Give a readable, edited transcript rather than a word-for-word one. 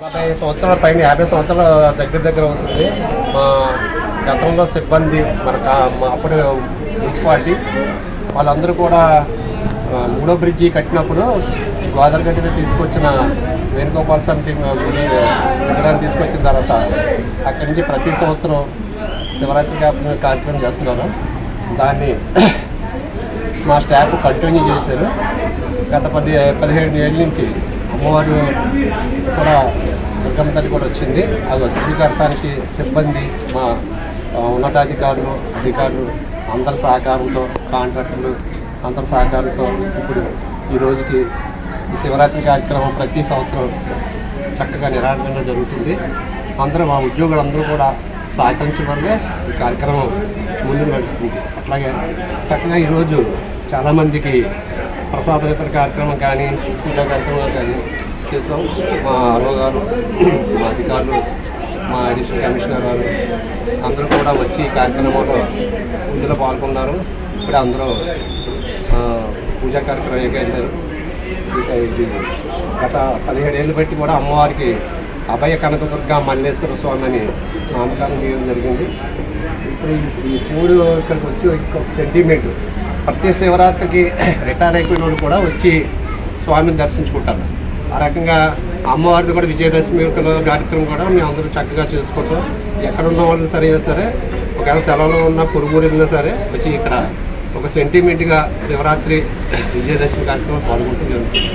40 సంవత్సరాల పైన 50 సంవత్సరాల దగ్గర అవుతుంది. మా గతంలో సిబ్బంది మా అప్పుడు మున్సిపాలిటీ వాళ్ళందరూ కూడా మూడో బ్రిడ్జి కట్టినప్పుడు గోదావరి గడ్డ తీసుకొచ్చిన వేణుగోపాల్ సమితి విగ్రహాన్ని తీసుకొచ్చిన తర్వాత అక్కడి నుంచి ప్రతి సంవత్సరం శివరాత్రి కార్యక్రమం చేస్తున్నారు. దాన్ని మా స్టాఫ్ కంటిన్యూ చేశారు. గత 17 ఏళ్ళ నుంచి అమ్మవారు కూడా దుర్గమ్మ తల్లి కూడా వచ్చింది. అది గుడి కట్టడానికి సిబ్బంది, మా ఉన్నతాధికారులు, అధికారులు అందరి సహకారంతో, కాంట్రాక్టర్లు అందరి సహకారంతో ఇప్పుడు ఈ రోజుకి ఈ శివరాత్రి కార్యక్రమం ప్రతి సంవత్సరం చక్కగా నిరాటంగా జరుగుతుంది. అందరూ మా ఉద్యోగులందరూ కూడా సహకరించడం వల్లే ఈ కార్యక్రమం ముందుకు నడుస్తుంది. అట్లాగే చక్కగా ఈరోజు చాలామందికి ప్రసాద వితరణ కార్యక్రమం కానీ, పూజా కార్యక్రమాలు కానీ చేసాం. మా ఆర్ఓ గారు, మా అధికారులు, మా అడిషనల్ కమిషనర్ గారు అందరూ కూడా వచ్చి ఈ కార్యక్రమంలో పూజలో పాల్గొన్నారు. ఇక్కడ అందరూ పూజా కార్యక్రమం ఏకైనారు. గత 17 ఏళ్ళు బట్టి కూడా అమ్మవారికి అభయ కనకదుర్గ మల్లేశ్వర స్వామి అని నామకరణం చేయడం జరిగింది. ఇప్పుడు ఈ శివుడు ఇక్కడికి వచ్చి ఇంకొక సెంటిమెంట్, ప్రతి శివరాత్రికి రిటైర్ అయిపోయిన వాళ్ళు కూడా వచ్చి స్వామిని దర్శించుకుంటారు. ఆ రకంగా అమ్మవారిని కూడా విజయదశమి కార్యక్రమం కూడా మేము అందరూ చక్కగా చేసుకుంటాం. ఎక్కడున్న వాళ్ళు సరే ఒకవేళ సెలవులో ఉన్న పొరుగురు వెళ్ళినా సరే వచ్చి ఇక్కడ ఒక సెంటిమెంట్గా శివరాత్రి విజయదశమి కార్యక్రమం పాల్గొంటూ జరుగుతుంది.